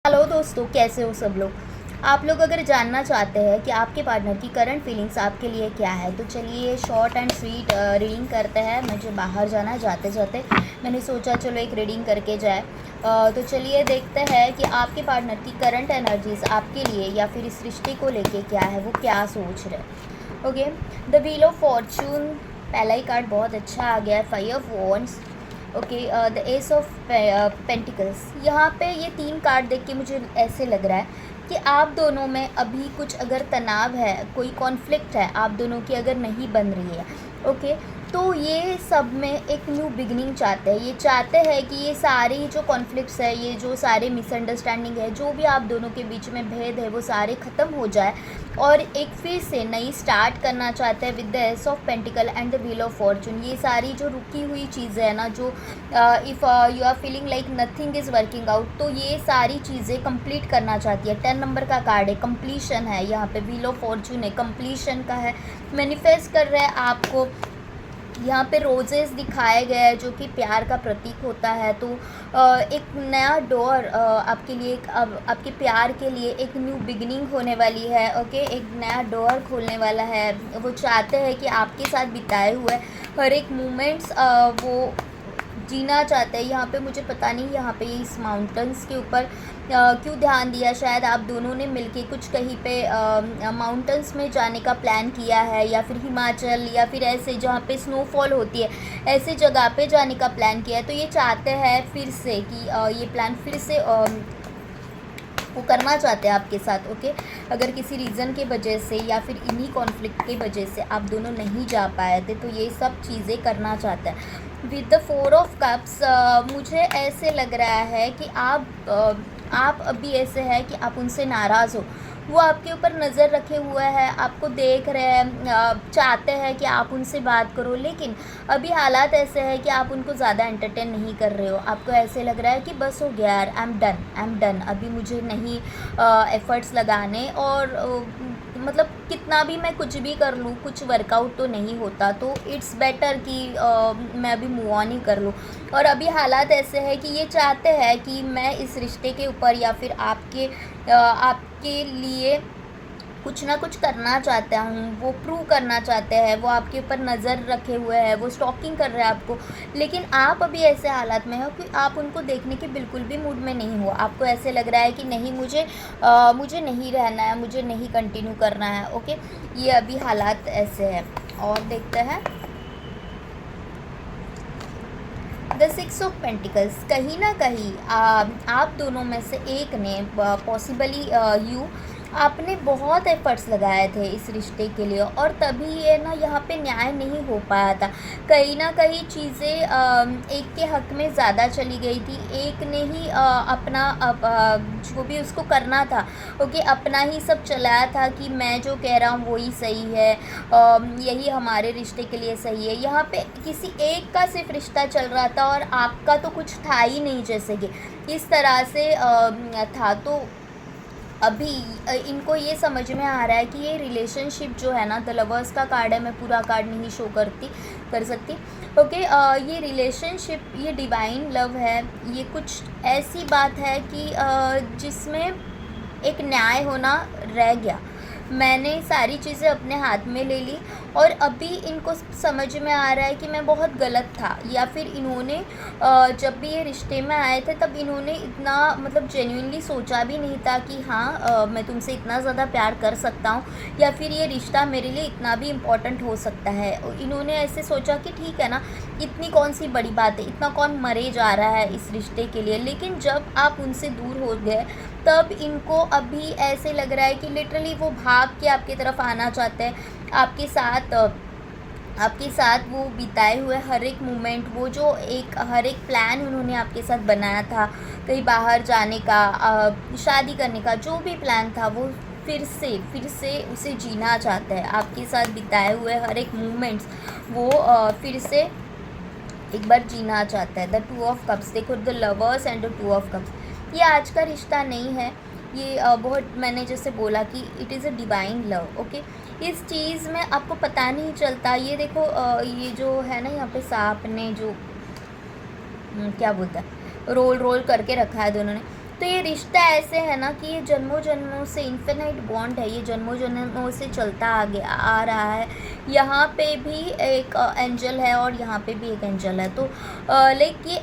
Hello दोस्तों, कैसे हो सब लोग। आप लोग अगर जानना चाहते हैं कि आपके पार्टनर की करंट फीलिंग्स आपके लिए क्या है, तो चलिए शॉर्ट एंड स्वीट रीडिंग करते हैं। मुझे बाहर जाना है, जाते जाते मैंने सोचा चलो एक रीडिंग करके जाए। तो चलिए देखते हैं कि आपके पार्टनर की करंट एनर्जीज आपके लिए या फिर इस रिश्ते को लेके क्या है, वो क्या सोच रहे हैं। Okay, the wheel of Fortune, पहला ही कार्ड बहुत अच्छा आ गया है, 5 of wands. Okay, the ace of pentacles. यहाँ पे ये 3 कार्ड देख के मुझे ऐसे लग रहा है कि आप दोनों में अभी कुछ अगर तनाव है, कोई कॉन्फ्लिक्ट है आप दोनों की अगर नहीं बन रही है, ओके, तो ये सब में एक न्यू बिगनिंग चाहते हैं। ये चाहते हैं कि ये सारे जो कॉन्फ्लिक्ट्स है, ये जो सारे मिसअंडरस्टैंडिंग है, जो भी आप दोनों के बीच में भेद है, वो सारे ख़त्म हो जाए और एक फिर से नई स्टार्ट करना चाहते हैं with the ace of pentacle and the wheel of fortune. ये सारी जो रुकी हुई चीज़ें है ना, जो if you are feeling like nothing is working out, तो ये सारी चीज़ें कंप्लीट करना चाहती है। 10 नंबर का कार्ड है, कंप्लीशन है। यहाँ पे व्हील ऑफ फॉर्चून है, कंप्लीशन का है। मैनिफेस्ट कर रहा है आपको। यहाँ पे रोजेस दिखाए गए हैं जो कि प्यार का प्रतीक होता है। तो एक नया डोर आपके लिए, आपके प्यार के लिए एक न्यू बिगिनिंग होने वाली है। ओके, एक नया डोर खोलने वाला है। वो चाहते हैं कि आपके साथ बिताए हुए हर एक मोमेंट्स वो जीना चाहते हैं। यहाँ पे मुझे पता नहीं यहाँ पे इस माउंटेन्स के ऊपर क्यों ध्यान दिया। शायद आप दोनों ने मिलके कुछ कहीं पे माउंटेन्स में जाने का प्लान किया है, या फिर हिमाचल, या फिर ऐसे जहाँ पे स्नोफॉल होती है, ऐसे जगह पे जाने का प्लान किया है। तो ये चाहते हैं फिर से कि ये प्लान फिर से वो करना चाहते हैं आपके साथ। ओके, अगर किसी रीज़न के वजह से या फिर इन्हीं कॉन्फ्लिक्ट की वजह से आप दोनों नहीं जा पाए थे, तो ये सब चीज़ें करना चाहते हैं। विद द 4 ऑफ कप्स, मुझे ऐसे लग रहा है कि आप अभी ऐसे है कि आप उनसे नाराज़ हो। वो आपके ऊपर नज़र रखे हुए हैं, आपको देख रहे हैं, चाहते हैं कि आप उनसे बात करो, लेकिन अभी हालात ऐसे हैं कि आप उनको ज़्यादा एंटरटेन नहीं कर रहे हो। आपको ऐसे लग रहा है कि बस हो गया यार, आई एम डन, अभी मुझे नहीं एफ़र्ट्स लगाने, और मतलब कितना भी मैं कुछ भी कर लूँ, कुछ वर्कआउट तो नहीं होता। तो इट्स बेटर कि मैं अभी मूव ऑन ही कर लूँ। और अभी हालात ऐसे हैं कि ये चाहते हैं कि मैं इस रिश्ते के ऊपर या फिर आपके लिए कुछ ना कुछ करना चाहता हूँ, वो प्रूव करना चाहते हैं। वो आपके ऊपर नज़र रखे हुए हैं, वो स्टॉकिंग कर रहे हैं आपको, लेकिन आप अभी ऐसे हालात में हो कि आप उनको देखने के बिल्कुल भी मूड में नहीं हो। आपको ऐसे लग रहा है कि नहीं, मुझे नहीं रहना है, मुझे नहीं कंटिन्यू करना है। ओके, ये अभी हालात ऐसे हैं। और देखते हैं द 6 ऑफ पेंटिकल्स। कहीं ना कहीं आप दोनों में से एक ने, पॉसिबली यू, आपने बहुत एफर्ट्स लगाए थे इस रिश्ते के लिए, और तभी ये ना यहाँ पे न्याय नहीं हो पाया था। कहीं ना कहीं चीज़ें एक के हक में ज़्यादा चली गई थी। एक ने ही अपना जो भी उसको करना था, ओके, अपना ही सब चलाया था कि मैं जो कह रहा हूँ वही सही है, यही हमारे रिश्ते के लिए सही है। यहाँ पे किसी एक का सिर्फ रिश्ता चल रहा था और आपका तो कुछ था ही नहीं, जैसे कि इस तरह से था। तो अभी इनको ये समझ में आ रहा है कि ये रिलेशनशिप जो है ना, द लवर्स का कार्ड है, मैं पूरा कार्ड नहीं शो कर सकती। ओके, ये रिलेशनशिप, ये डिवाइन लव है। ये कुछ ऐसी बात है कि जिसमें एक न्याय होना रह गया। मैंने सारी चीज़ें अपने हाथ में ले ली, और अभी इनको समझ में आ रहा है कि मैं बहुत गलत था, या फिर इन्होंने जब भी ये रिश्ते में आए थे तब इन्होंने इतना मतलब जेन्युइनली सोचा भी नहीं था कि हाँ, मैं तुमसे इतना ज़्यादा प्यार कर सकता हूँ, या फिर ये रिश्ता मेरे लिए इतना भी इम्पोर्टेंट हो सकता है। इन्होंने ऐसे सोचा कि ठीक है ना, इतनी कौन सी बड़ी बात है, इतना कौन मरे जा रहा है इस रिश्ते के लिए। लेकिन जब आप उनसे दूर हो गए, तब इनको अभी ऐसे लग रहा है कि लिटरली वो भाग के आपकी तरफ आना चाहते हैं। आपके साथ वो बिताए हुए हर एक मोमेंट, वो जो हर एक प्लान उन्होंने आपके साथ बनाया था, कहीं बाहर जाने का, शादी करने का, जो भी प्लान था, वो फिर से उसे जीना चाहते हैं। आपके साथ बिताए हुए हर एक मोमेंट्स वो फिर से एक बार जीना चाहता है। द 2 ऑफ कप्स, देखो, the lovers and the 2 of cups. ये आज का रिश्ता नहीं है। ये बहुत, मैंने जैसे बोला कि it is a divine love. Okay, इस चीज़ में आपको पता नहीं चलता। ये देखो, ये जो है ना, यहाँ पे सांप ने जो क्या बोलता है, रोल करके रखा है दोनों ने। तो ये रिश्ता ऐसे है ना कि ये जन्मों जन्मों से इन्फिनाइट बॉन्ड है, ये जन्मों जन्मों से चलता आगे आ रहा है। यहाँ पे भी एक एंजल है और यहाँ पे भी एक एंजल है। तो लाइक ये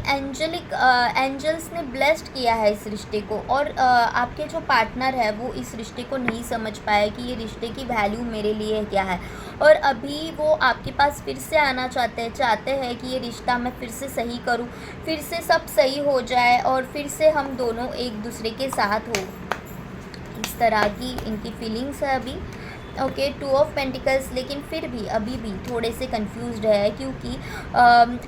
एंजल्स ने ब्लेस्ड किया है इस रिश्ते को, और आपके जो पार्टनर है वो इस रिश्ते को नहीं समझ पाए कि ये रिश्ते की वैल्यू मेरे लिए क्या है, और अभी वो आपके पास फिर से आना चाहते हैं कि ये रिश्ता मैं फिर से सही करूं, फिर से सब सही हो जाए और फिर से हम दोनों एक दूसरे के साथ हो। इस तरह की इनकी फीलिंग्स है अभी। ओके, 2 ऑफ पेंटिकल्स, लेकिन फिर भी अभी भी थोड़े से कंफ्यूज्ड है, क्योंकि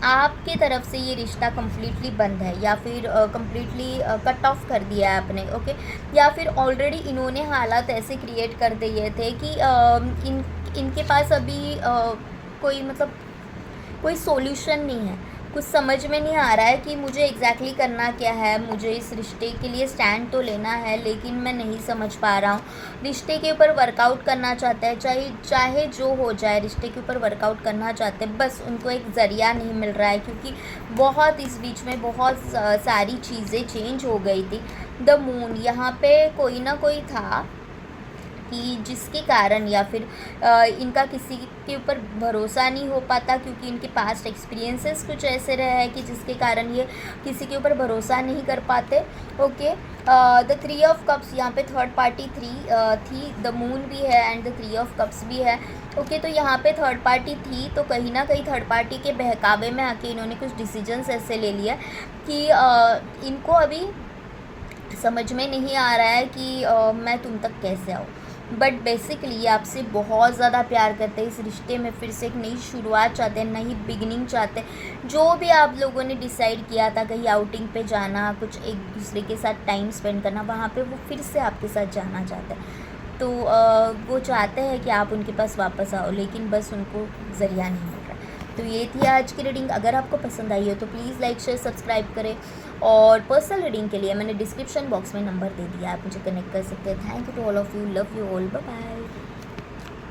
आपके तरफ से ये रिश्ता कम्प्लीटली बंद है, या फिर कम्प्लीटली कट ऑफ कर दिया है आपने। ओके, या फिर ऑलरेडी इन्होंने हालात ऐसे क्रिएट कर दिए थे कि इनके पास अभी कोई मतलब कोई सॉल्यूशन नहीं है, कुछ समझ में नहीं आ रहा है कि मुझे एग्जैक्टली करना क्या है। मुझे इस रिश्ते के लिए स्टैंड तो लेना है, लेकिन मैं नहीं समझ पा रहा हूँ। रिश्ते के ऊपर वर्कआउट करना चाहते हैं, चाहे जो हो जाए, रिश्ते के ऊपर वर्कआउट करना चाहते हैं, बस उनको एक ज़रिया नहीं मिल रहा है, क्योंकि बहुत इस बीच में बहुत सारी चीज़ें चेंज हो गई थी। द मून, यहाँ पे कोई ना कोई था कि जिसके कारण, या फिर इनका किसी के ऊपर भरोसा नहीं हो पाता, क्योंकि इनके पास्ट एक्सपीरियंसेस कुछ ऐसे रहे हैं कि जिसके कारण ये किसी के ऊपर भरोसा नहीं कर पाते। ओके, द 3 ऑफ कप्स, यहाँ पे थर्ड पार्टी थी, द मून भी है एंड द 3 ऑफ कप्स भी है। ओके, तो यहाँ पे थर्ड पार्टी थी, तो कहीं ना कहीं थर्ड पार्टी के बहकावे में आके इन्होंने कुछ डिसीजंस ऐसे ले लिया कि इनको अभी समझ में नहीं आ रहा है कि मैं तुम तक कैसे आऊँ, बट बेसिकली ये आपसे बहुत ज़्यादा प्यार करते हैं। इस रिश्ते में फिर से एक नई शुरुआत चाहते हैं, नई बिगिनिंग चाहते हैं। जो भी आप लोगों ने डिसाइड किया था, कहीं आउटिंग पे जाना, कुछ एक दूसरे के साथ टाइम स्पेंड करना, वहाँ पे वो फिर से आपके साथ जाना चाहते हैं। तो वो चाहते हैं कि आप उनके पास वापस आओ, लेकिन बस उनको ज़रिया नहीं मिल रहा। तो ये थी आज की रीडिंग। अगर आपको पसंद आई हो तो प्लीज़ लाइक शेयर सब्सक्राइब करें, और पर्सनल रीडिंग के लिए मैंने डिस्क्रिप्शन बॉक्स में नंबर दे दिया, आप मुझे कनेक्ट कर सकते हैं। Thank you to all of you, love you all, bye bye.